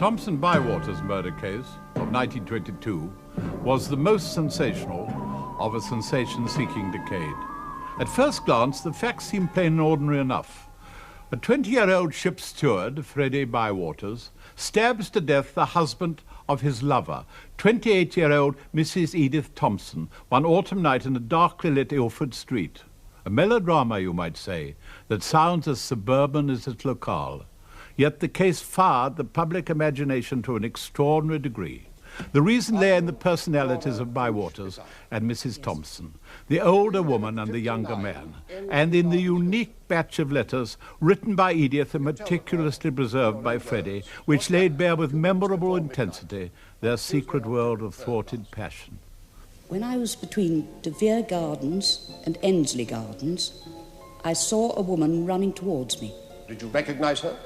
Thompson-Bywaters murder case of 1922 was the most sensational of a sensation-seeking decade. At first glance, the facts seem plain and ordinary enough. A 20-year-old ship's steward, Freddy Bywaters, stabs to death the husband of his lover, 28-year-old Mrs. Edith Thompson, one autumn night in a darkly lit Ilford street. A melodrama, you might say, that sounds as suburban as its locale. Yet the case fired the public imagination to an extraordinary degree. The reason lay in the personalities of Bywaters and Mrs. Thompson, the older woman and the younger man, and in the unique batch of letters written by Edith and meticulously preserved by Freddy, which laid bare with memorable intensity their secret world of thwarted passion. When I was between De Vere Gardens and Ensley Gardens, I saw a woman running towards me. Did you recognize her?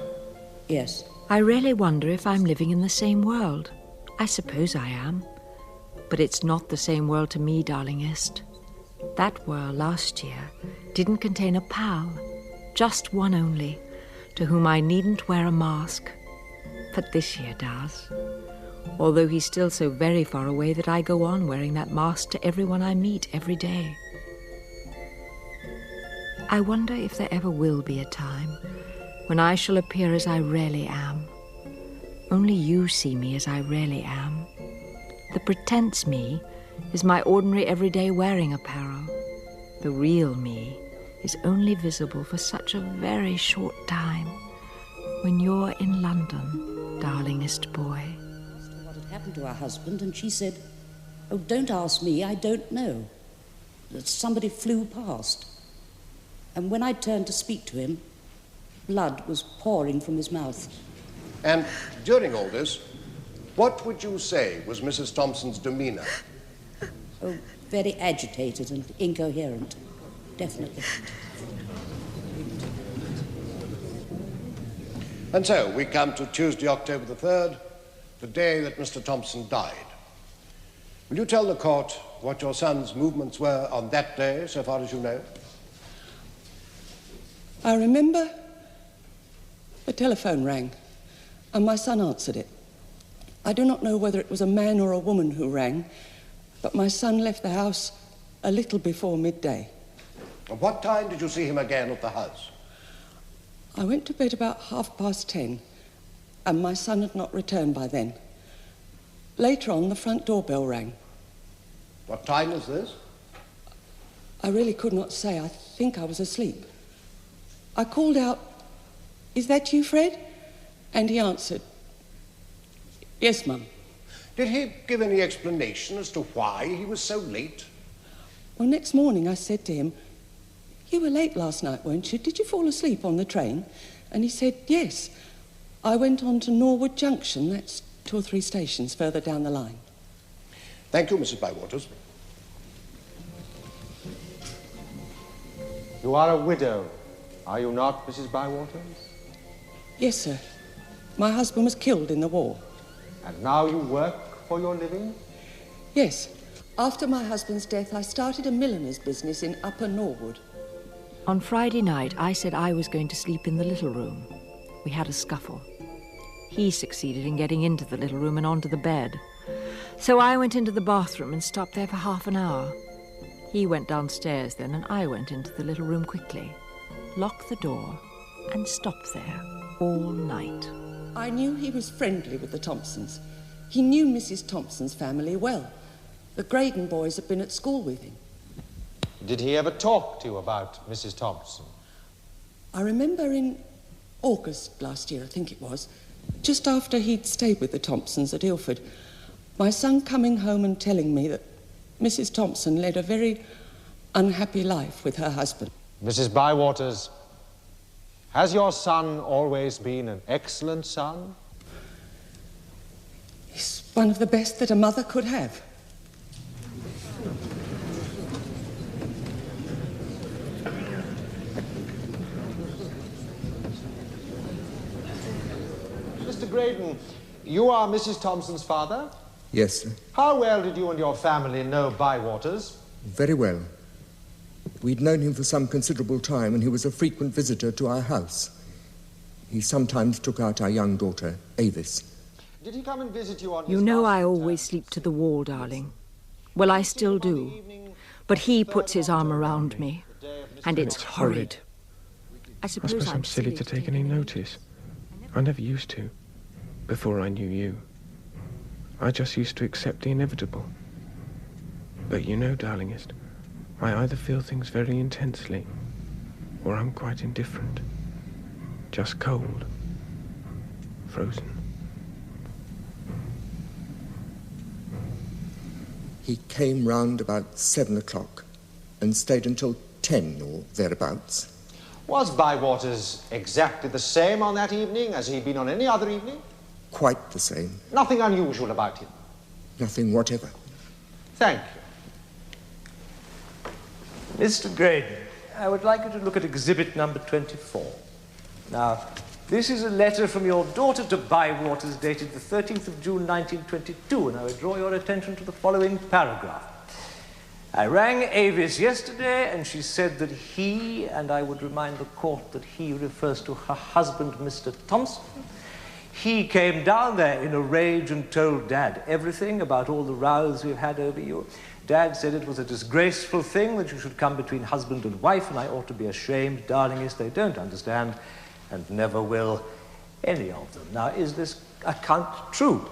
Yes. I really wonder if I'm living in the same world. I suppose I am. But it's not the same world to me, Darlingest. That world last year didn't contain a pal, just one only, to whom I needn't wear a mask. But this year does. Although he's still so very far away that I go on wearing that mask to everyone I meet every day. I wonder if there ever will be a time when I shall appear as I really am. Only you see me as I really am. The pretense me is my ordinary everyday wearing apparel. The real me is only visible for such a very short time when you're in London, darlingest boy. What had happened to her husband, and she said, "Oh, don't ask me, I don't know." That somebody flew past. And when I turned to speak to him, blood was pouring from his mouth. And during all this, what would you say was Mrs. Thompson's demeanor? Oh, very agitated and incoherent, definitely. And so we come to Tuesday, October the 3rd, the day that Mr. Thompson died. Will you tell the court what your son's movements were on that day, so far as you know? I remember the telephone rang, and my son answered it. I do not know whether it was a man or a woman who rang, but my son left the house a little before midday. At what time did you see him again at the house? I went to bed about 10:30, and my son had not returned by then. Later on, the front doorbell rang. What time was this? I really could not say. I think I was asleep. I called out, "Is that you, Fred?" And he answered, "Yes, Mum." Did he give any explanation as to why he was so late? Well, next morning I said to him, "You were late last night, weren't you? Did you fall asleep on the train?" And he said, "Yes. I went on to Norwood Junction. That's 2 or 3 stations further down the line." Thank you, Mrs. Bywaters. You are a widow, are you not, Mrs. Bywaters? Yes, sir. My husband was killed in the war. And now you work for your living? Yes. After my husband's death, I started a milliner's business in Upper Norwood. On Friday night, I said I was going to sleep in the little room. We had a scuffle. He succeeded in getting into the little room and onto the bed. So I went into the bathroom and stopped there for half an hour. He went downstairs then, and I went into the little room quickly, locked the door, and stopped there all night. I knew he was friendly with the Thompsons. He knew Mrs. Thompson's family well. The Graydon boys had been at school with him. Did he ever talk to you about Mrs. Thompson? I remember in August last year, I think it was, just after he'd stayed with the Thompsons at Ilford, my son coming home and telling me that Mrs. Thompson led a very unhappy life with her husband. Mrs. Bywaters, has your son always been an excellent son? He's one of the best that a mother could have. Mr. Graydon, you are Mrs. Thompson's father? Yes, sir. How well did you and your family know Bywaters? Very well. We'd known him for some considerable time, and he was a frequent visitor to our house. He sometimes took out our young daughter, Avis. Did he come and visit you on You his know last I always return? sleep to the wall, darling. Well, I still do. But he puts his arm around me, and it's horrid. I suppose I'm silly to take any notice. I never used to, before I knew you. I just used to accept the inevitable. But you know, Darlingest, I either feel things very intensely, or I'm quite indifferent. Just cold. Frozen. He came round about 7 o'clock and stayed until 10 or thereabouts. Was Bywaters exactly the same on that evening as he'd been on any other evening? Quite the same. Nothing unusual about him? Nothing whatever. Thank you. Mr. Graydon, I would like you to look at exhibit number 24. Now, this is a letter from your daughter to Bywaters dated the 13th of June, 1922, and I would draw your attention to the following paragraph. I rang Avis yesterday, and she said that he, and I would remind the court that he refers to her husband, Mr. Thompson, he came down there in a rage and told Dad everything about all the rows we've had over you. Dad said it was a disgraceful thing that you should come between husband and wife, and I ought to be ashamed. Darlingest, they don't understand, and never will, any of them. Now, is this account true?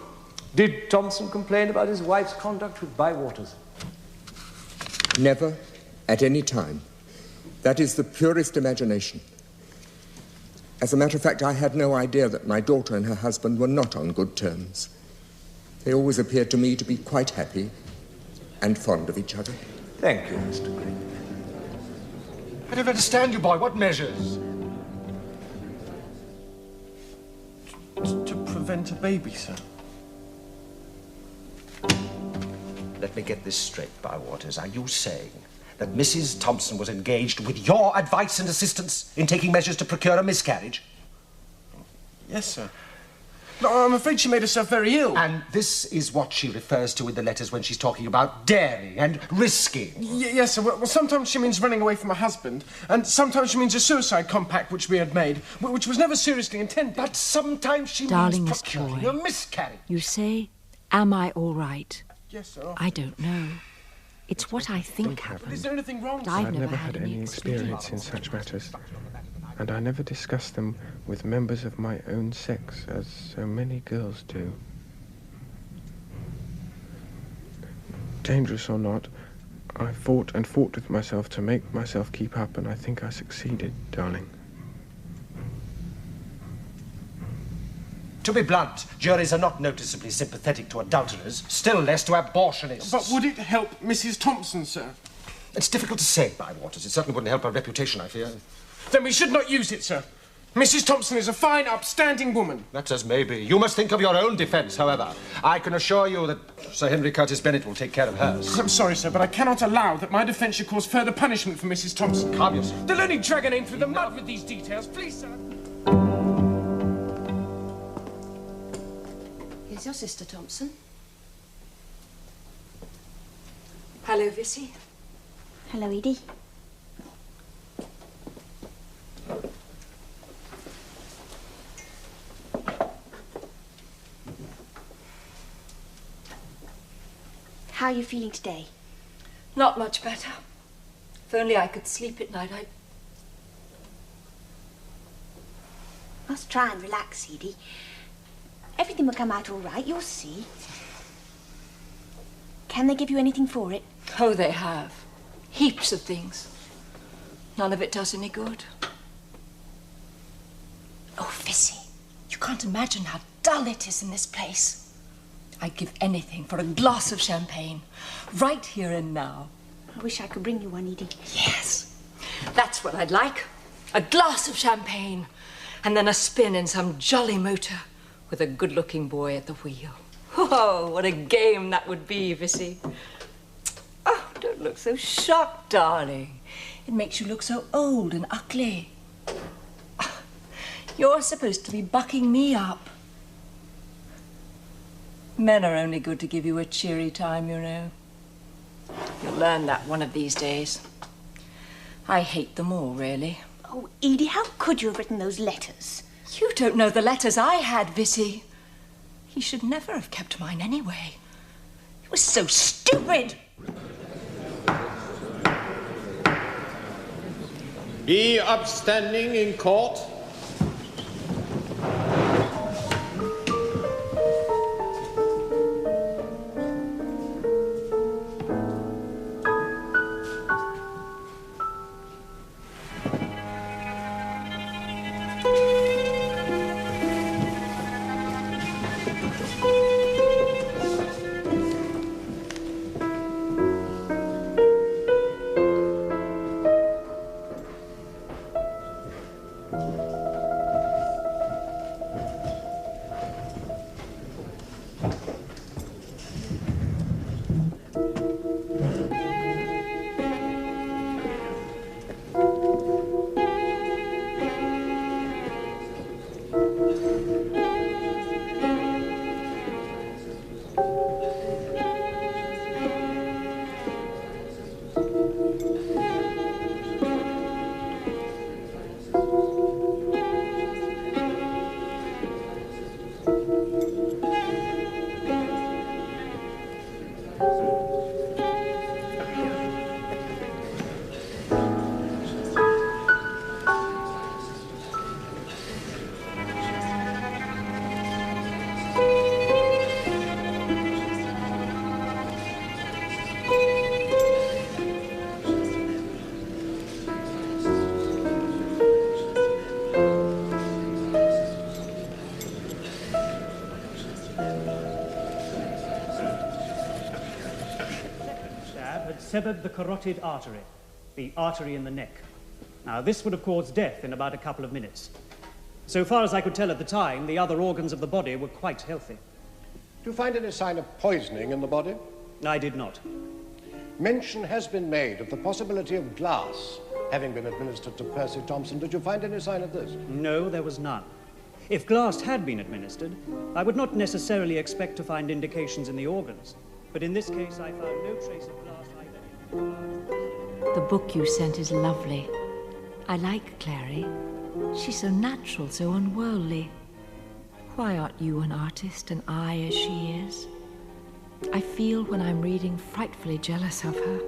Did Thompson complain about his wife's conduct with Bywaters? Never, at any time. That is the purest imagination. As a matter of fact, I had no idea that my daughter and her husband were not on good terms. They always appeared to me to be quite happy and fond of each other. Thank you, Mr. Green. I don't understand you, boy. What measures? To prevent a baby, sir. Let me get this straight, Bywaters. Are you saying that Mrs. Thompson was engaged with your advice and assistance in taking measures to procure a miscarriage? Yes, sir. No, I'm afraid she made herself very ill. And this is what she refers to in the letters when she's talking about daring and risking. Yes, sir. Well, sometimes she means running away from her husband, and sometimes she means a suicide compact which we had made, which was never seriously intended. But sometimes she Darlingest means procuring boy. a miscarriage. You say, am I all right? Yes, sir. I don't know. It's what I think happened. Is there anything wrong, But sir? I've I've never never had had any experience in such matters, and I never discuss them with members of my own sex, as so many girls do. Dangerous or not, I fought and fought with myself to make myself keep up, and I think I succeeded, darling. To be blunt, juries are not noticeably sympathetic to adulterers, still less to abortionists. But would it help Mrs. Thompson, sir? It's difficult to say, Bywaters. It certainly wouldn't help her reputation, I fear. Then we should not use it, sir. Mrs. Thompson is a fine, upstanding woman. That's as may be. You must think of your own defence, however. I can assure you that Sir Henry Curtis Bennet will take care of hers. I'm sorry, sir, but I cannot allow that my defence should cause further punishment for Mrs. Thompson. Calm yourself. They'll only drag her name through the mud with these details. Please, sir. Here's your sister, Thompson. Hello, Vissy. Hello, Edie. How are you feeling today? Not much better. If only I could sleep at night, I'd... Must try and relax, Edie. Everything will come out all right, you'll see. Can they give you anything for it? Oh, they have. Heaps of things. None of it does any good. Oh, Vissy, you can't imagine how dull it is in this place. I'd give anything for a glass of champagne, right here and now. I wish I could bring you one, Edie. Yes, that's what I'd like. A glass of champagne, and then a spin in some jolly motor with a good-looking boy at the wheel. Oh, what a game that would be, Vissy. Oh, don't look so shocked, darling. It makes you look so old and ugly. You're supposed to be bucking me up. Men are only good to give you a cheery time, you know. You'll learn that one of these days. I hate them all, really. Oh, Edie, how could you have written those letters? You don't know the letters I had, Vissy. He should never have kept mine anyway. It was so stupid. Be upstanding in court. Severed the carotid artery, the artery in the neck. Now, this would have caused death in about a couple of minutes. So far as I could tell at the time, the other organs of the body were quite healthy. Do you find any sign of poisoning in the body? I did not. Mention has been made of the possibility of glass having been administered to Percy Thompson. Did you find any sign of this? No, there was none. If glass had been administered, I would not necessarily expect to find indications in the organs. But in this case, I found no trace of glass either. The book you sent is lovely. I like Clary. She's so natural, so unworldly. Why aren't you an artist and I as she is? I feel when I'm reading frightfully jealous of her.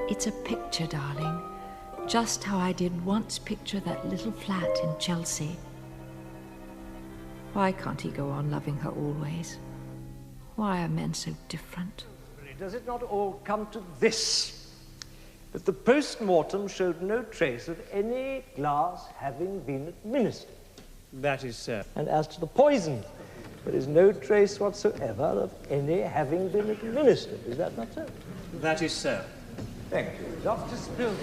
It's a picture, darling. Just how I did once picture that little flat in Chelsea. Why can't he go on loving her always? Why are men so different? Does it not all come to this? That the post-mortem showed no trace of any glass having been administered. That is so. And as to the poison, there is no trace whatsoever of any having been administered. Is that not so? That is so. Thank you. Dr. Spill.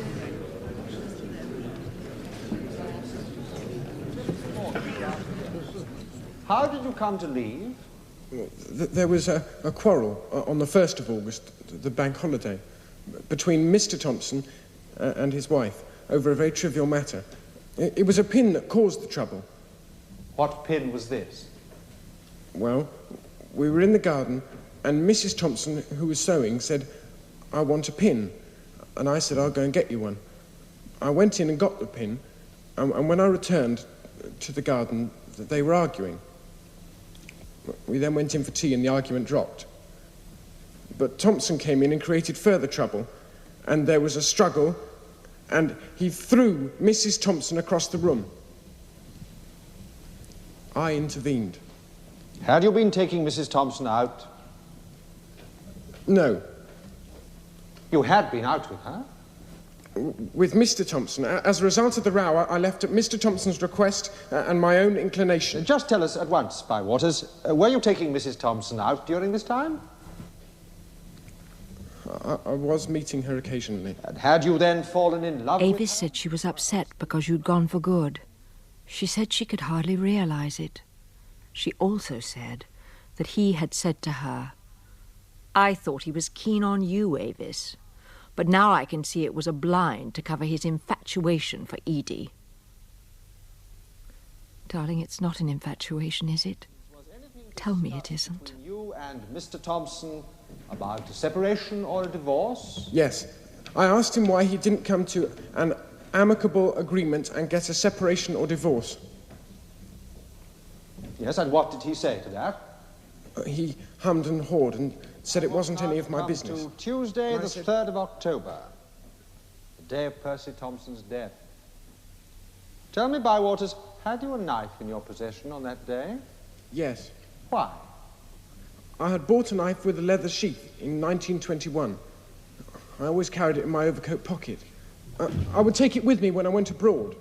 How did you come to leave? There was a quarrel on the 1st of August, the bank holiday, between Mr. Thompson and his wife over a very trivial matter. It was a pin that caused the trouble. What pin was this? Well, we were in the garden and Mrs. Thompson, who was sewing, said, "I want a pin." And I said, "I'll go and get you one." I went in and got the pin, and when I returned to the garden, they were arguing. We then went in for tea and the argument dropped. But Thompson came in and created further trouble, and there was a struggle, and he threw Mrs. Thompson across the room. I intervened. Had you been taking Mrs. Thompson out? No. You had been out with her? With Mr. Thompson. As a result of the row, I left at Mr. Thompson's request and my own inclination. Just tell us at once, Bywaters, were you taking Mrs. Thompson out during this time? I was meeting her occasionally. And had you then fallen in love with her? Avis said she was upset because you'd gone for good. She said she could hardly realize it. She also said that he had said to her, "I thought he was keen on you, Avis. But now I can see it was a blind to cover his infatuation for Edie." Darling, it's not an infatuation, is it? Tell me it isn't. You and Mr. Thompson about a separation or a divorce? Yes. I asked him why he didn't come to an amicable agreement and get a separation or divorce. Yes, and what did he say to that? He hummed and hawed and said it wasn't any of my business. To Tuesday, the 3rd of October, the day of Percy Thompson's death. Tell me, Bywaters, had you a knife in your possession on that day? Yes. Why? I had bought a knife with a leather sheath in 1921. I always carried it in my overcoat pocket. I would take it with me when I went abroad.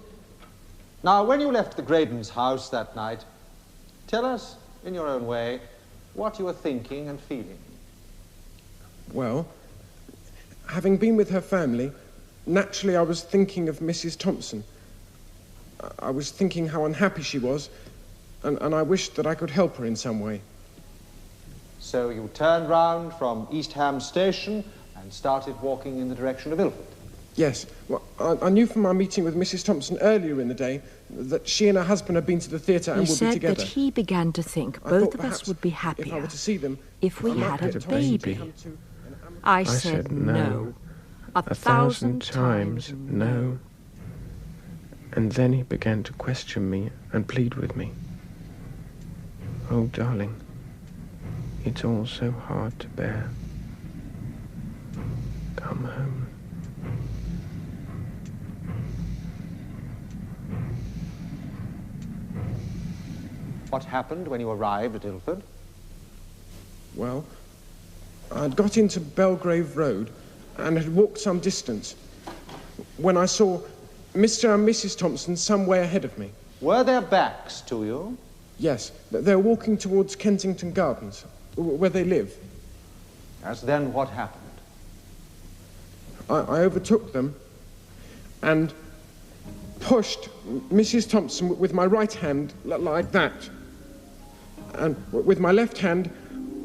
Now, when you left the Gradens' house that night, tell us, in your own way, what you were thinking and feeling. Well, having been with her family, naturally I was thinking of Mrs. Thompson. I was thinking how unhappy she was, and I wished that I could help her in some way. So you turned round from East Ham Station and started walking in the direction of Ilford? Yes. Well, I knew from my meeting with Mrs. Thompson earlier in the day that she and her husband had been to the theatre and would be together. He said that he began to think both of us would be happier if I were to see them, if we had a baby. I said no. 1,000 times no. And then he began to question me and plead with me. Oh, darling, it's all so hard to bear. Come home. What happened when you arrived at Ilford? Well, I'd got into Belgrave Road and had walked some distance when I saw Mr. and Mrs. Thompson some way ahead of me. Were their backs to you? Yes, they were walking towards Kensington Gardens, where they live. As then, what happened? I overtook them and pushed Mrs. Thompson with my right hand like that. And with my left hand,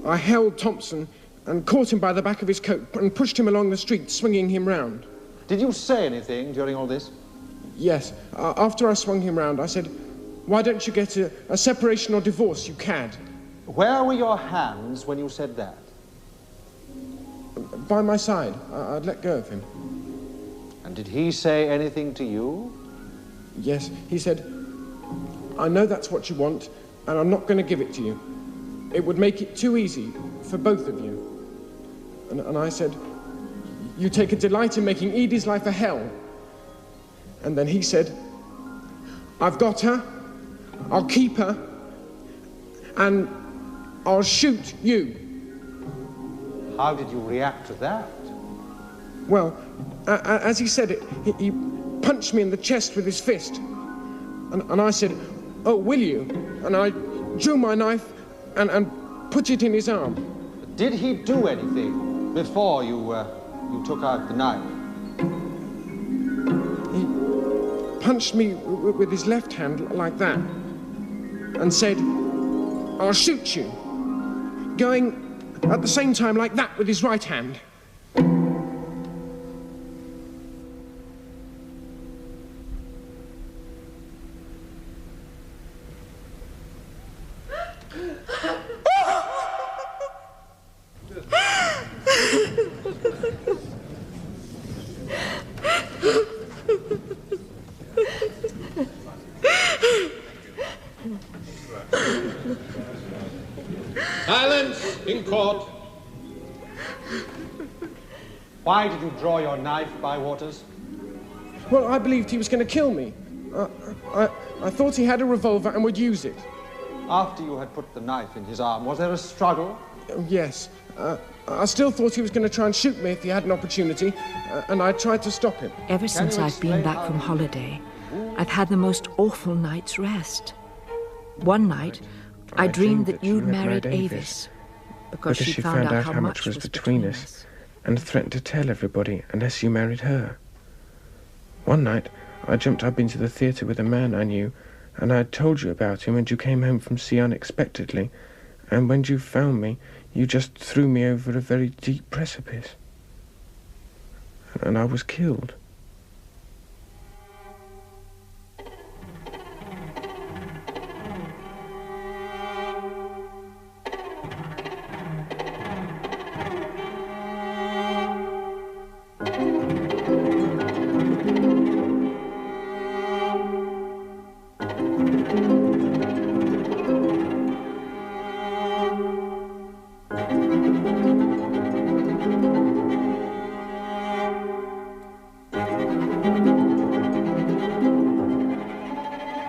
I held Thompson and caught him by the back of his coat and pushed him along the street, swinging him round. Did you say anything during all this? Yes. After I swung him round, I said, "Why don't you get a separation or divorce, you cad?" Where were your hands when you said that? By my side. I'd let go of him. And did he say anything to you? Yes. He said, "I know that's what you want, and I'm not going to give it to you. It would make it too easy for both of you." And I said, "You take a delight in making Edie's life a hell." And then he said, "I've got her, I'll keep her, and I'll shoot you." How did you react to that? Well, as he said it, he punched me in the chest with his fist. And I said, "Oh, will you?" And I drew my knife and put it in his arm. Did he do anything before you took out the knife? He punched me with his left hand like that and said, "I'll shoot you," going at the same time like that with his right hand. Silence in court. Why did you draw your knife, Bywaters? Well, I believed he was going to kill me. I thought he had a revolver and would use it. After you had put the knife in his arm, was there a struggle? Yes. I still thought he was going to try and shoot me if he had an opportunity, and I tried to stop him. Ever since I've been back from holiday, I've had the most awful night's rest. One night, I dreamed that you'd married Avis, because she found out how much was between us, and threatened to tell everybody unless you married her. One night, I jumped up into the theatre with a man I knew, and I had told you about him, and you came home from sea unexpectedly, and when you found me, you just threw me over a very deep precipice. And I was killed.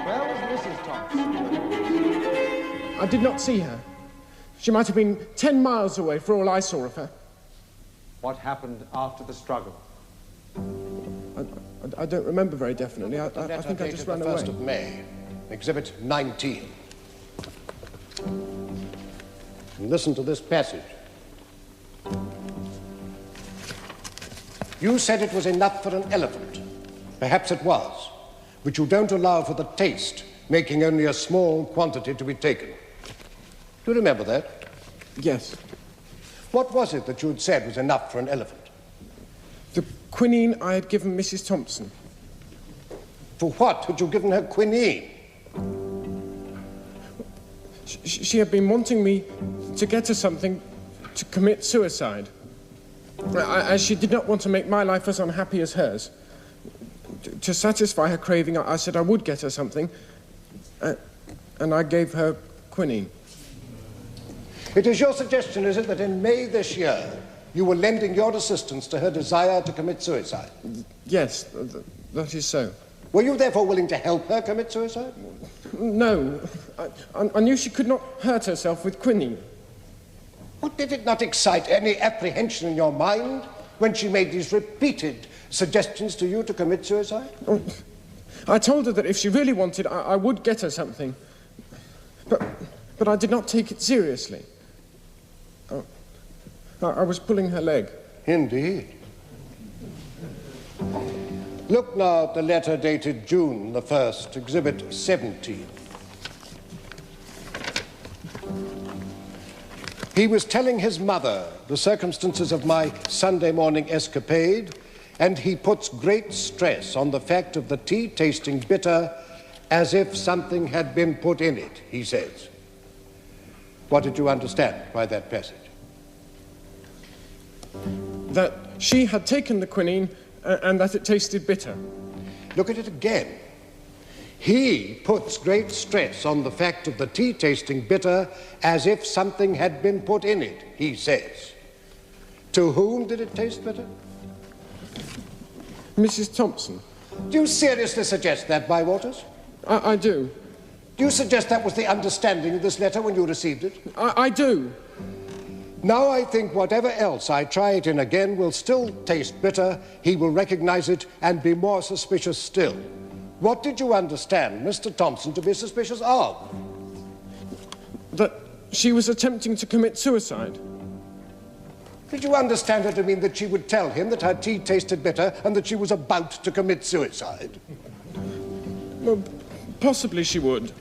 Where was Mrs. Thompson? I did not see her. She might have been 10 miles away for all I saw of her. What happened after the struggle? I don't remember very definitely. I think I just ran away. 1st of May, Exhibit 19. And listen to this passage. You said it was enough for an elephant. Perhaps it was, but you don't allow for the taste, making only a small quantity to be taken. Do you remember that? Yes. What was it that you had said was enough for an elephant? The quinine I had given Mrs. Thompson. For what had you given her quinine? She had been wanting me to get her something to commit suicide. As she did not want to make my life as unhappy as hers. To satisfy her craving, I said I would get her something, and I gave her quinine. It is your suggestion, is it, that in May this year you were lending your assistance to her desire to commit suicide? Yes, that is so. Were you therefore willing to help her commit suicide? No. I knew she could not hurt herself with quinine. Well, did it not excite any apprehension in your mind when she made these repeated suggestions to you to commit suicide? Oh, I told her that if she really wanted, I would get her something. But I did not take it seriously. I was pulling her leg. Indeed. Look now at the letter dated June the 1st, Exhibit 17. He was telling his mother the circumstances of my Sunday morning escapade, and he puts great stress on the fact of the tea tasting bitter as if something had been put in it, he says. What did you understand by that passage? That she had taken the quinine and that it tasted bitter. Look at it again. He puts great stress on the fact of the tea tasting bitter as if something had been put in it, he says. To whom did it taste bitter? Mrs. Thompson. Do you seriously suggest that, Bywaters? I do. Do you suggest that was the understanding of this letter when you received it? I do. Now I think whatever else I try it in again will still taste bitter, he will recognize it and be more suspicious still. What did you understand Mr. Thompson to be suspicious of? That she was attempting to commit suicide. Did you understand her to mean that she would tell him that her tea tasted bitter and that she was about to commit suicide? Well, possibly she would.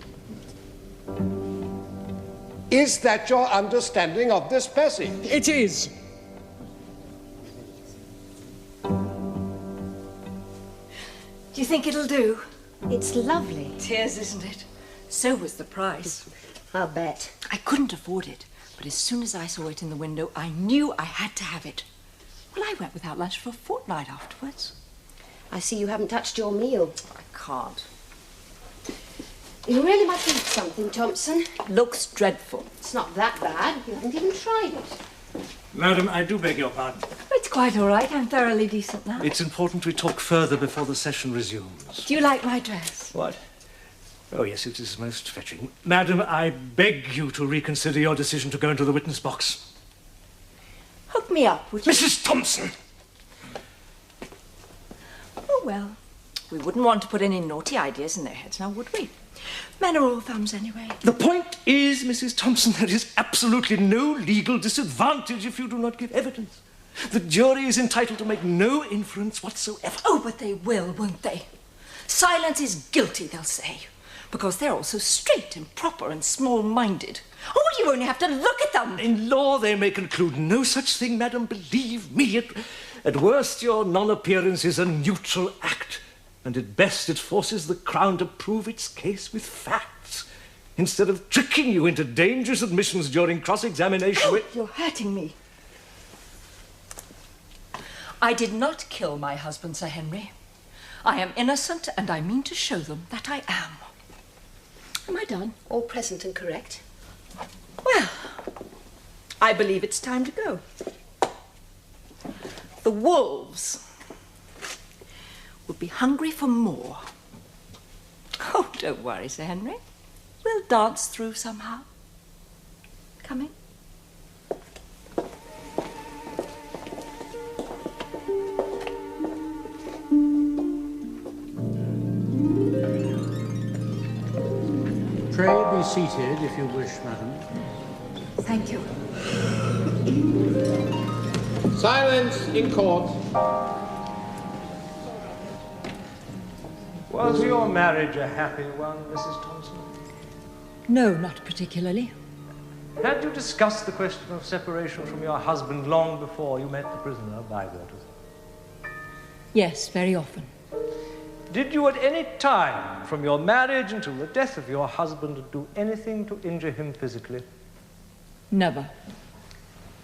Is that your understanding of this passage? It is. Do you think it'll do? It's lovely. Tears, isn't it? So was the price. I'll bet. I couldn't afford it, but as soon as I saw it in the window, I knew I had to have it. Well, I went without lunch for a fortnight afterwards. I see you haven't touched your meal. I can't. You really must eat something, Thompson. Looks dreadful. It's not that bad. You haven't even tried it. Madam, I do beg your pardon. It's quite all right. I'm thoroughly decent now. It's important we talk further before the session resumes. Do you like my dress? What? Oh, yes, it is most fetching. Madam, I beg you to reconsider your decision to go into the witness box. Hook me up, would you? Mrs. Thompson! Oh, well, we wouldn't want to put any naughty ideas in their heads, now would we? Men are all thumbs anyway. The point is, Mrs. Thompson, there is absolutely no legal disadvantage if you do not give evidence. The jury is entitled to make no inference whatsoever. Oh, but they will, won't they? Silence is guilty, they'll say, because they're all so straight and proper and small-minded. Oh, you only have to look at them. In law, they may conclude no such thing, madam, believe me. At worst, your non-appearance is a neutral act. And at best, it forces the Crown to prove its case with facts, instead of tricking you into dangerous admissions during cross-examination. Oh, you're hurting me. I did not kill my husband, Sir Henry. I am innocent, and I mean to show them that I am. Am I done? All present and correct? Well, I believe it's time to go. The wolves would be hungry for more. Oh, Oh, don't worry, Sir Henry. We'll dance through somehow. Come in. Pray be seated if you wish, madam. Thank you. Silence in court. Was your marriage a happy one, Mrs. Thompson? No, not particularly. Had you discussed the question of separation from your husband long before you met the prisoner, Bywaters? Yes, very often. Did you at any time, from your marriage until the death of your husband, do anything to injure him physically? Never.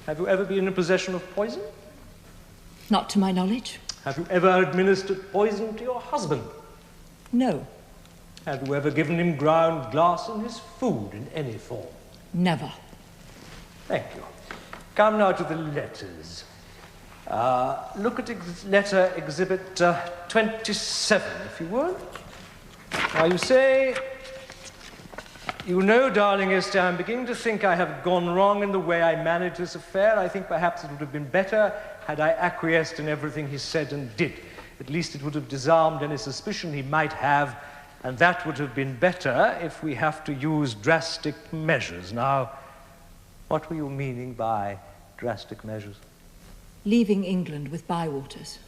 Have you ever been in possession of poison? Not to my knowledge. Have you ever administered poison to your husband? No. Have you ever given him ground glass in his food in any form? Never. Thank you. Come now to the letters. Look at letter exhibit 27, if you would. Now, you say, you know, Darlingest, I'm beginning to think I have gone wrong in the way I managed this affair. I think perhaps it would have been better had I acquiesced in everything he said and did. At least it would have disarmed any suspicion he might have, and that would have been better if we have to use drastic measures. Now, what were you meaning by drastic measures? Leaving England with Bywaters.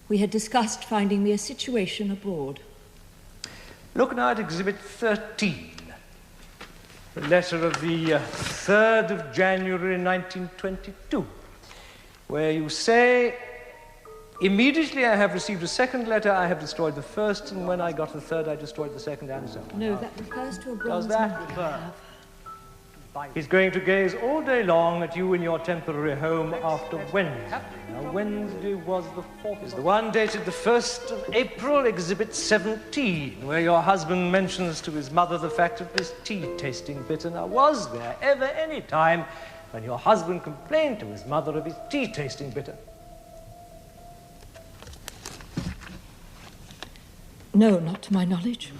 We had discussed finding me a situation abroad. Look now at Exhibit 13. The letter of the 3rd of January 1922, where you say, immediately I have received a second letter, I have destroyed the first, and when I got the third, I destroyed the second, and so on. No, that refers to a bronze Does that medal I refer? have. He's going to gaze all day long at you in your temporary home after Wednesday. Now, Wednesday was the 4th. Is the one dated the 1st of April, Exhibit 17, where your husband mentions to his mother the fact of his tea tasting bitter. Now, was there ever any time when your husband complained to his mother of his tea tasting bitter? No, not to my knowledge.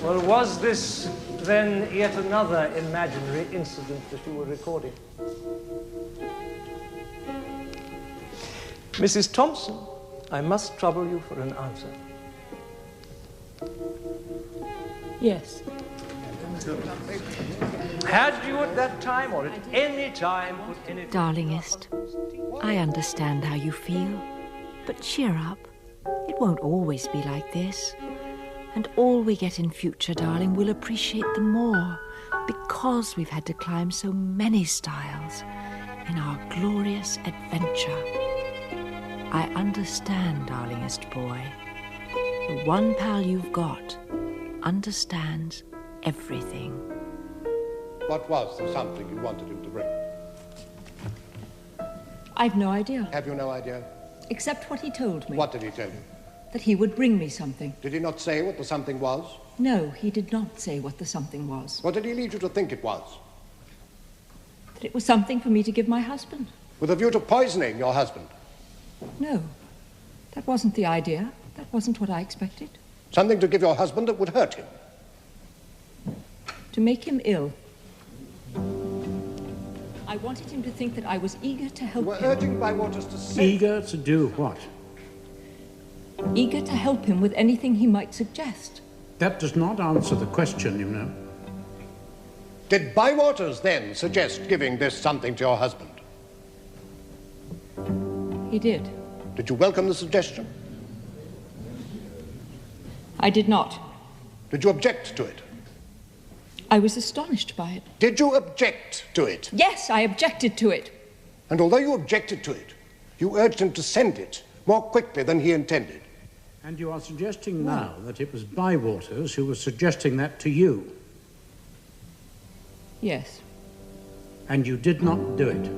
Well, was this then yet another imaginary incident that you were recording? Mrs. Thompson, I must trouble you for an answer. Yes. Had you at that time or at any time put any... Darlingest, I understand how you feel, but cheer up. It won't always be like this. And all we get in future, darling, we'll appreciate them more because we've had to climb so many stiles in our glorious adventure. I understand, darlingest boy. The one pal you've got understands everything. What was the something you wanted him to bring? I've no idea. Have you no idea? Except what he told me. What did he tell you? That he would bring me something. Did he not say what the something was? No, he did not say what the something was. What did he lead you to think it was? That it was something for me to give my husband. With a view to poisoning your husband? No, that wasn't the idea. That wasn't what I expected. Something to give your husband that would hurt him? To make him ill. I wanted him to think that I was eager to help him. You were urging Bywaters to say... Eager to do what? Eager to help him with anything he might suggest. That does not answer the question, you know. Did Bywaters then suggest giving this something to your husband? He did. Did you welcome the suggestion? I did not. Did you object to it? I was astonished by it. Did you object to it? Yes, I objected to it. And although you objected to it, you urged him to send it more quickly than he intended. And you are suggesting now that it was Bywaters who was suggesting that to you? Yes. And you did not do it?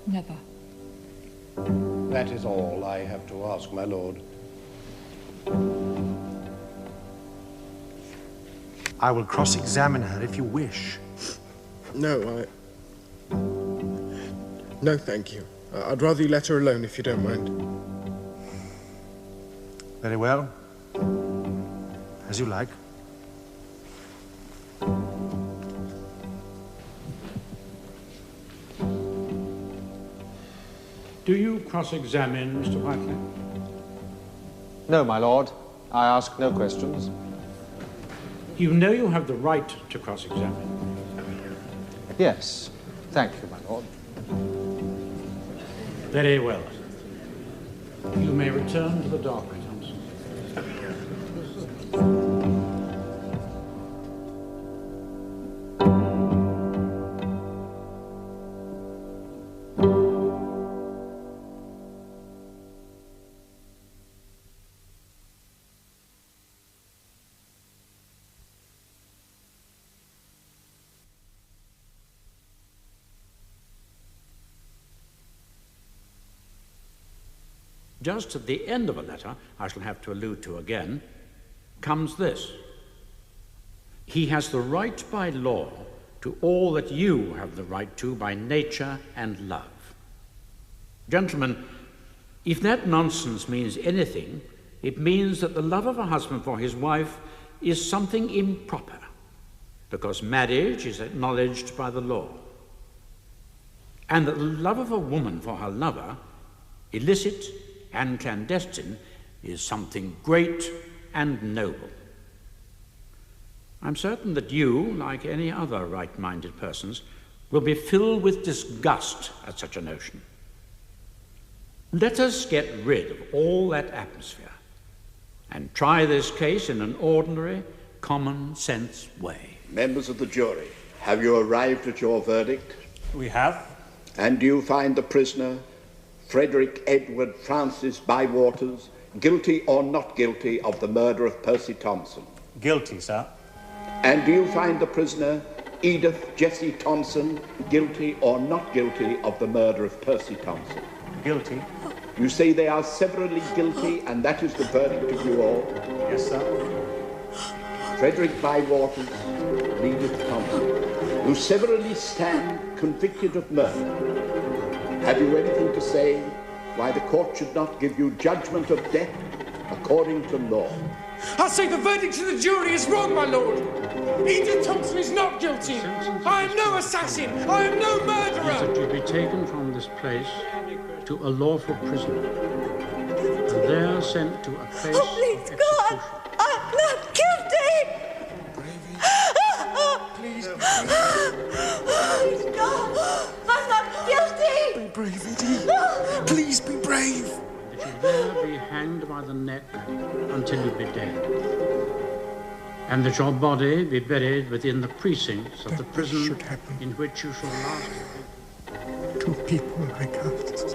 Never. That is all I have to ask, my lord. I will cross-examine her if you wish. No, No, thank you. I'd rather you let her alone if you don't mind. Very well. As you like. Do you cross-examine Mr. Whiteley? No, my lord. I ask no questions. You know you have the right to cross-examine. Yes. Thank you, my lord. Very well. You may return to the dock, Thompson. Just at the end of a letter, I shall have to allude to again, comes this. He has the right by law to all that you have the right to by nature and love. Gentlemen, if that nonsense means anything, it means that the love of a husband for his wife is something improper, because marriage is acknowledged by the law, and that the love of a woman for her lover, illicit and clandestine, is something great and noble. I'm certain that you, like any other right-minded persons, will be filled with disgust at such a notion. Let us get rid of all that atmosphere and try this case in an ordinary, common-sense way. Members of the jury, have you arrived at your verdict? We have. And do you find the prisoner, Frederick Edward Francis Bywaters, guilty or not guilty of the murder of Percy Thompson? Guilty, sir. And do you find the prisoner, Edith Jessie Thompson, guilty or not guilty of the murder of Percy Thompson? Guilty. You say they are severally guilty, and that is the verdict of you all? Yes, sir. Frederick Bywaters and Edith Thompson, who severally stand convicted of murder. Have you anything to say why the court should not give you judgment of death according to law? I say the verdict of the jury is wrong, my lord. Edith Thompson is not guilty. I am no assassin. I am no murderer. Is that you be taken from this place to a lawful prison, and there sent to a place Oh, please, of God! I'm not guilty! Please. Please, God! I'm not guilty! Be brave, Edie. Please be brave. That you there be hanged by the neck until you be dead, and that your body be buried within the precincts of the prison in which you shall last. Two people like us.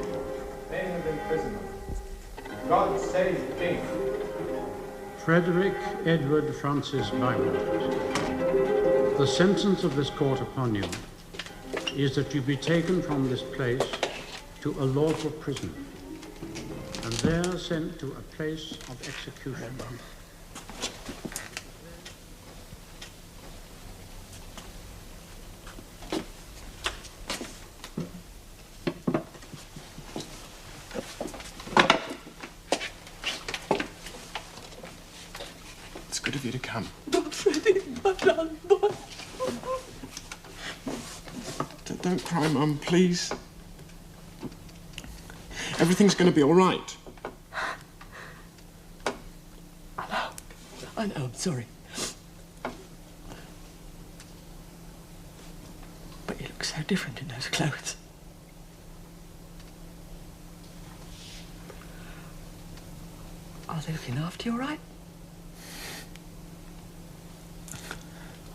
Name of imprisonment. God save the king. Frederick Edward Francis Bywaters, the sentence of this court upon you is that you be taken from this place to a lawful prison, and there sent to a place of execution. It's good of you to come. Freddy, my darling boy. Don't cry, Mum, please. Everything's going to be all right. I know, I'm sorry. But you look so different in those clothes. Are they looking after you all right?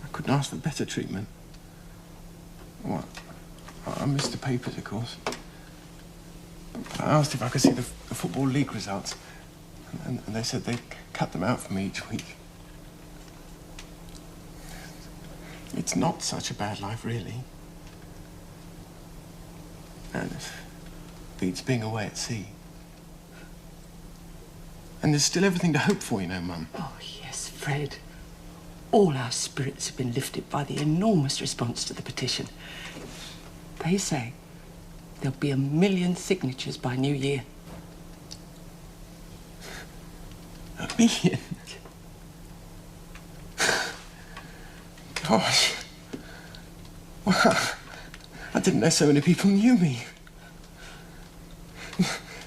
I couldn't ask for better treatment. What? I missed the papers, of course. I asked if I could see the Football League results, and they said they'd cut them out for me each week. It's not such a bad life, really. And it beats being away at sea. And there's still everything to hope for, you know, Mum. Oh, yes, Fred. All our spirits have been lifted by the enormous response to the petition. They say there'll be 1 million signatures by New Year. 1 million? Gosh. Well, I didn't know so many people knew me.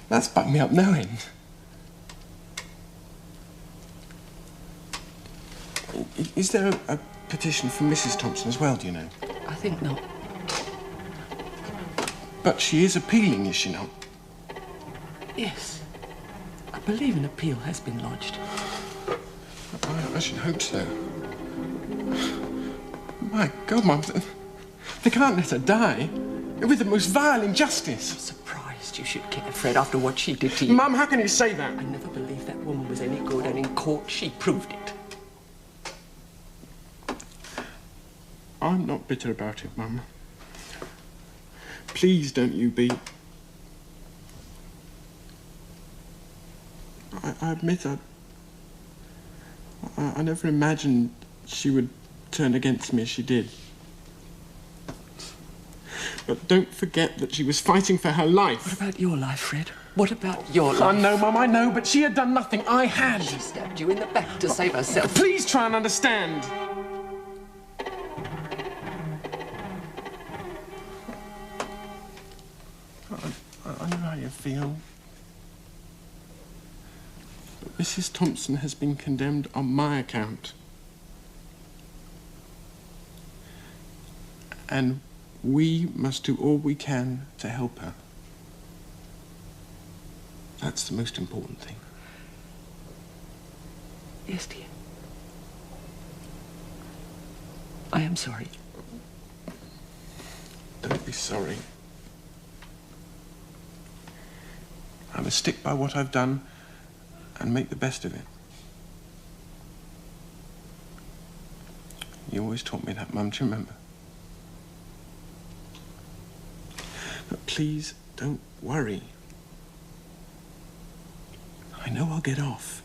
That's bucked me up no end. Is there a petition from Mrs. Thompson as well, do you know? I think not. But she is appealing, is she not? Yes. I believe an appeal has been lodged. I should hope so. My God, Mum, they can't let her die with the most vile injustice. I'm surprised you should care, Fred, after what she did to you. Mum, how can you say that? I never believed that woman was any good, and in court she proved it. I'm not bitter about it, Mum. Please don't you be. I admit I never imagined she would turn against me as she did. But don't forget that she was fighting for her life. What about your life, Fred? What about your life? I know, Mum, I know, but she had done nothing. I had. She stabbed you in the back to save herself. Please try and understand. I know how you feel. But Mrs. Thompson has been condemned on my account. And we must do all we can to help her. That's the most important thing. Yes, dear. I am sorry. Don't be sorry. I must stick by what I've done and make the best of it. You always taught me that, Mum, do you remember? But please don't worry. I know I'll get off.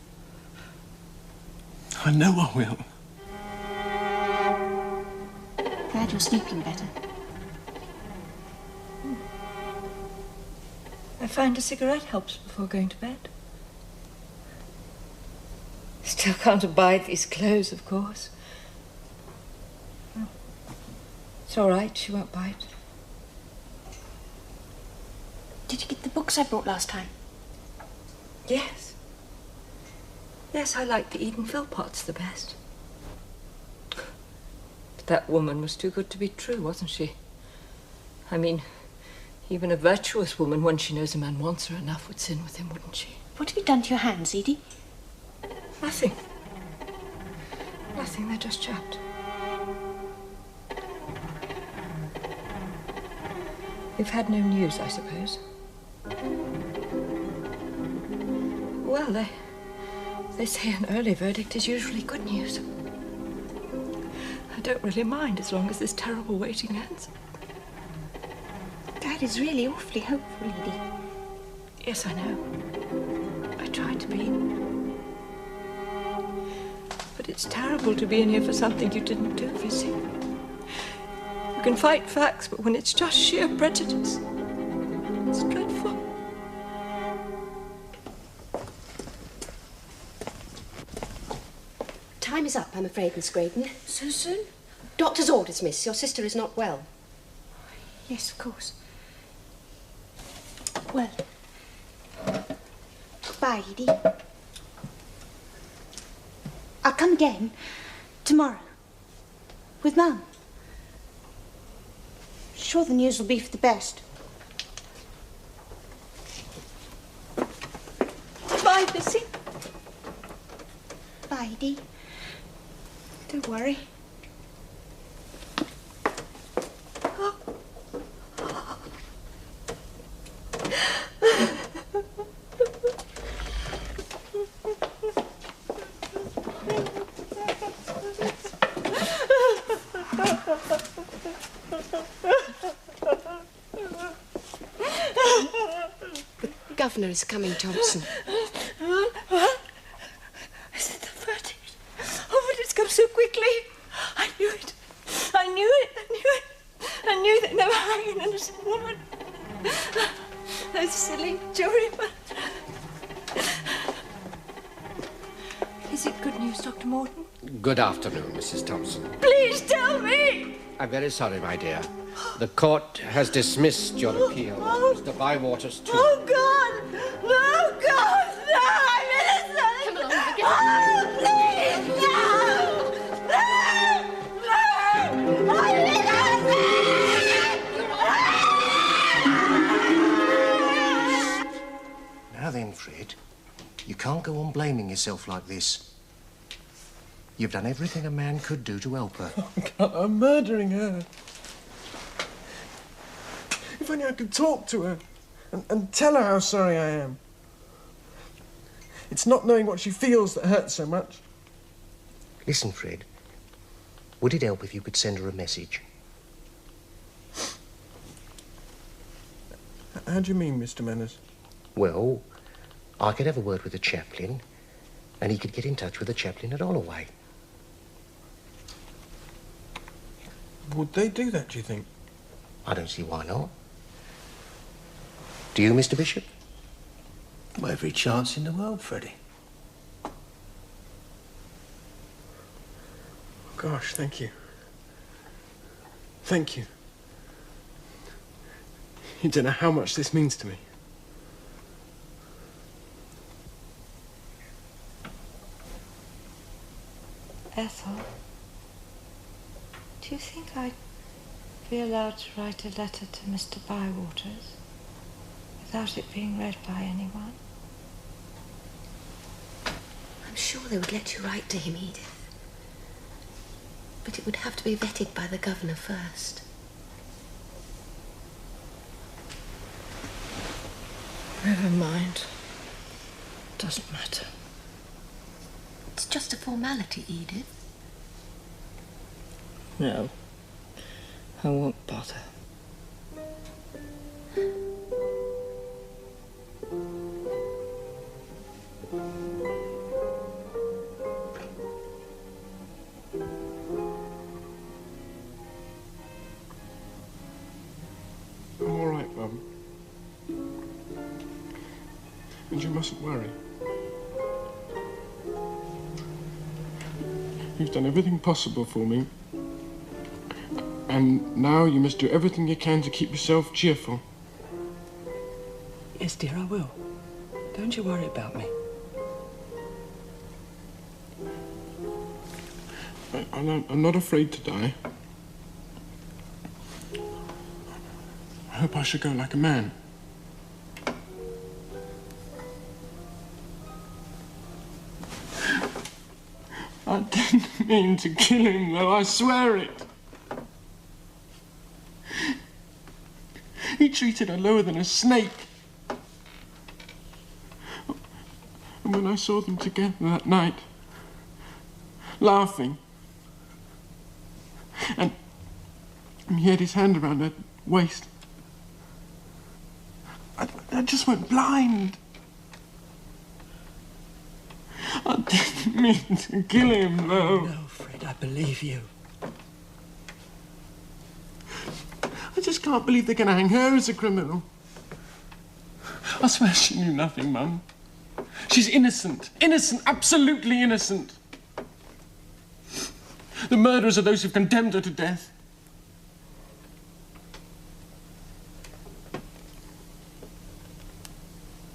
I know I will. Glad you're sleeping better. I find a cigarette helps before going to bed. Still can't abide these clothes, of course. Oh. It's all right, she won't bite. Did you get the books I brought last time? Yes. Yes, I like the Eden Philpotts the best. But that woman was too good to be true, wasn't she? I mean, even a virtuous woman, when she knows a man wants her enough, would sin with him, wouldn't she? What have you done to your hands, Edie? Nothing. Nothing, they're just chapped. You've had no news, I suppose? Well, they say an early verdict is usually good news. I don't really mind as long as this terrible waiting ends. Dad is really awfully hopeful, Edie. Yes, I know. I try to be. But it's terrible to be in here for something you didn't do, Vizzy. You can fight facts, but when it's just sheer prejudice, it's dreadful. Time is up, I'm afraid, Miss Graydon. So soon? Doctor's orders, miss. Your sister is not well. Yes, of course. Well, goodbye, Edie. I'll come again tomorrow with Mum. Sure the news will be for the best. Bye, Missy. Bye, Edie. Don't worry. The governor is coming, Thompson. What? Is it the verdict? Oh, but it's come so quickly. I knew it. I knew it. I knew it. I knew they'd never hang an innocent woman. Those silly jurymen. Is it good news, Dr. Morton? Good afternoon, Mrs. Thompson. Please tell me! I'm very sorry, my dear. The court has dismissed your appeal. Mr. Bywaters, too. Oh, God! No, God! No! I'm innocent! Come along, forget Oh, please! No! No! No! I'm innocent! Now then, Fred, you can't go on blaming yourself like this. You've done everything a man could do to help her. Oh, God, I'm murdering her. If only I could talk to her and tell her how sorry I am. It's not knowing what she feels that hurts so much. Listen, Fred, would it help if you could send her a message? How do you mean, Mr. Manners? Well, I could have a word with the chaplain, and he could get in touch with the chaplain at Holloway. Would they do that, do you think? I don't see why not. Do you, Mr. Bishop? Well, every chance in the world, Freddy. Gosh, thank you. Thank you. You don't know how much this means to me. Ethel, do you think I'd be allowed to write a letter to Mr. Bywaters without it being read by anyone? I'm sure they would let you write to him, Edith. But it would have to be vetted by the governor first. Never mind. Doesn't matter. It's just a formality, Edith. No. I won't bother. I'm all right, Mum. And you mustn't worry. You've done everything possible for me. And now you must do everything you can to keep yourself cheerful. Yes, dear, I will. Don't you worry about me. I'm not afraid to die. I hope I shall go like a man. I didn't mean to kill him, though, I swear it. He treated her lower than a snake. And when I saw them together that night, laughing, and he had his hand around her waist, I just went blind. I didn't mean to kill him, though. No, Fred, I believe you. I just can't believe they're going to hang her as a criminal. I swear she knew nothing, Mum. She's innocent. Innocent, absolutely innocent. The murderers are those who've condemned her to death.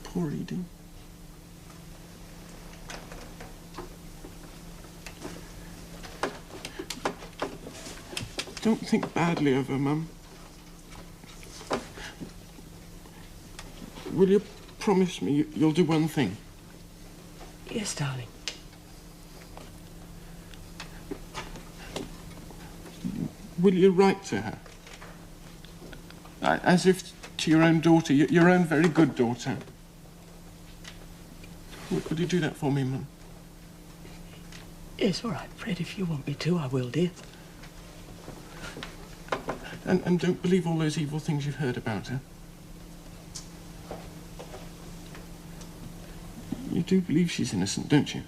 Poor Edie. Don't think badly of her, Mum. Will you promise me you'll do one thing? Yes, darling. Will you write to her? As if to your own daughter, your own very good daughter. Would you do that for me, Mum? Yes, all right, Fred, if you want me to, I will, dear. And don't believe all those evil things you've heard about her. You do believe she's innocent, don't you?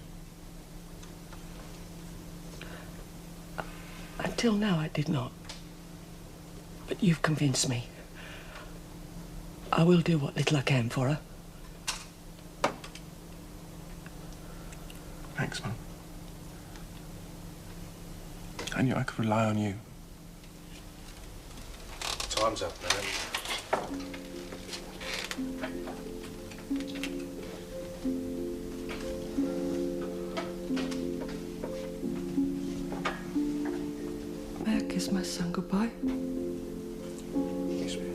Until now, I did not. But you've convinced me. I will do what little I can for her. Thanks, Thanks, Mum. I knew I could rely on you. Time's up, man. May I kiss my son goodbye? Yes, ma'am.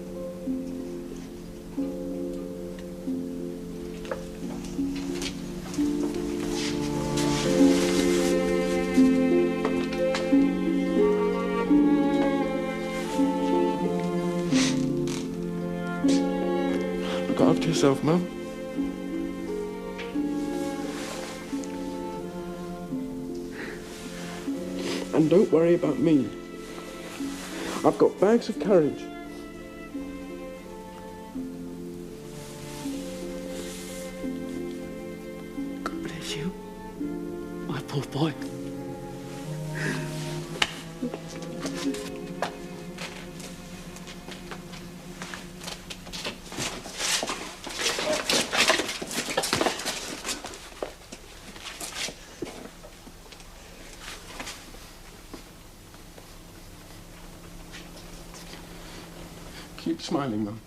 Look after yourself, Mum. And don't worry about me. I've got bags of courage. God bless you, my poor boy. Keep smiling, Mum.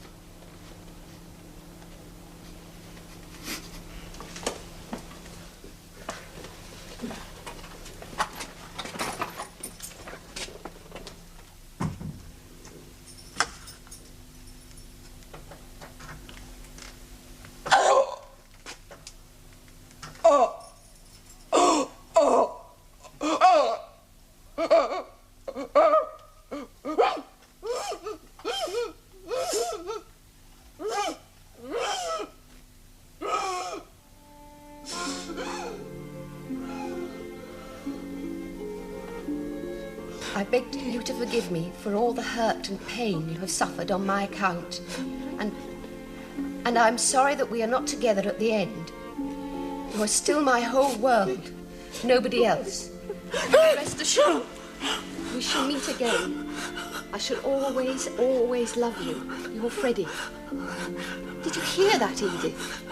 I beg you to forgive me for all the hurt and pain you have suffered on my account. And I'm sorry that we are not together at the end. You are still my whole world, nobody else. Rest assured, we shall meet again. I shall always, always love you, your Freddy. Did you hear that, Edith?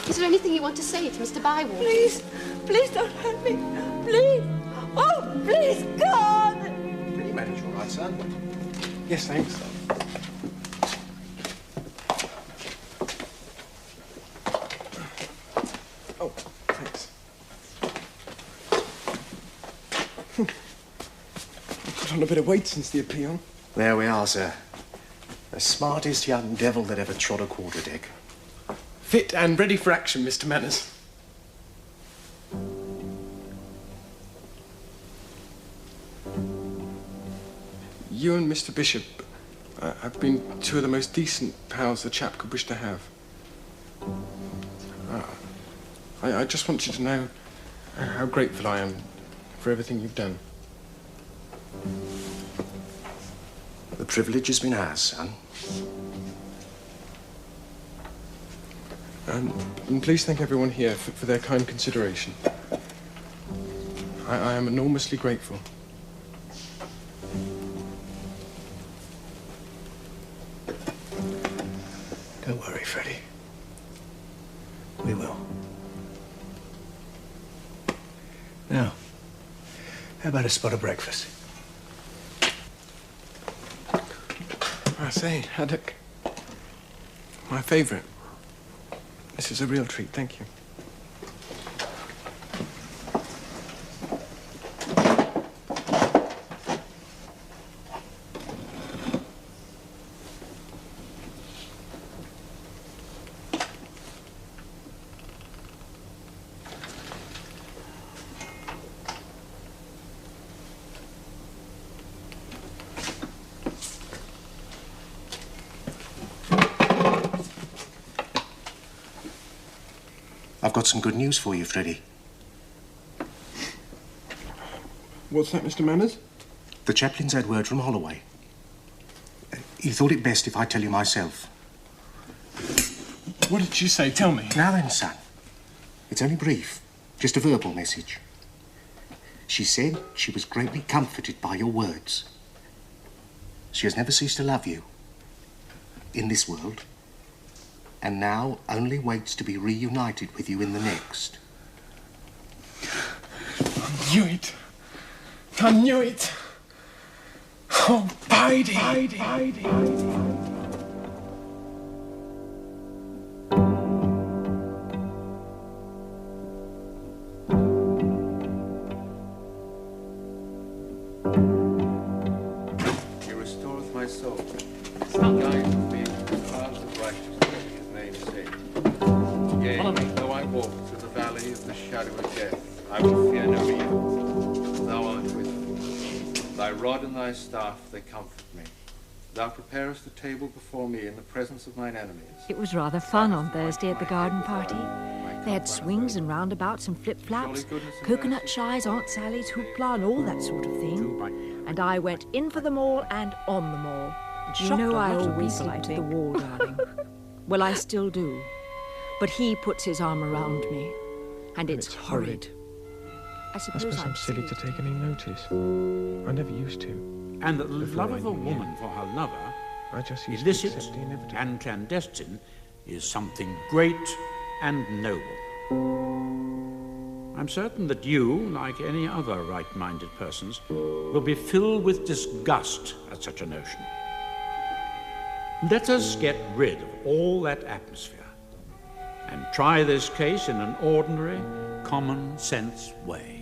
Is there anything you want to say to Mr. Bywaters? Please, please don't hurt me. Please. Oh, please, God! Can you manage all right, son? Yes, thanks. Oh, thanks. I've put on a bit of weight since the appeal. There we are, sir. The smartest young devil that ever trod a quarterdeck. Fit and ready for action, Mr. Manners. You and Mr. Bishop have been two of the most decent pals a chap could wish to have. I just want you to know how grateful I am for everything you've done. The privilege has been ours, son. And please thank everyone here for their kind consideration. I am enormously grateful. Don't worry, Freddy. We will. Now, how about a spot of breakfast? I say, haddock. My favourite. This is a real treat, thank you. I've got some good news for you, Freddy. What's that, Mr. Manners? The chaplain's had word from Holloway. He thought it best if I tell you myself. What did she say? Tell me. Now then, son. It's only brief. Just a verbal message. She said she was greatly comforted by your words. She has never ceased to love you. In this world. And now only waits to be reunited with you in the next. knew it. I knew it. Oh, Bidey. He restoreth my soul. He guideth me in the paths of righteousness in his name's sake. Yea, though I walk through the valley of the shadow of death, I will fear no evil. Thou art with me. Thy rod and thy staff, they comfort me. Thou preparest the table before me in the presence of mine enemies. It was rather fun on Thursday at the garden party. They had swings and roundabouts and flip-flaps, coconut shies, Aunt Sally's hoopla and all that sort of thing. And I went in for them all and on them all. You know I always stick to the wall, darling. Well, I still do. But he puts his arm around me, and it's horrid. I suppose I'm silly to take any notice. I never used to. And that the love of a woman for her lover, illicit and clandestine, is something great and noble. I'm certain that you, like any other right-minded persons, will be filled with disgust at such a notion. Let us get rid of all that atmosphere and try this case in an ordinary, common-sense way.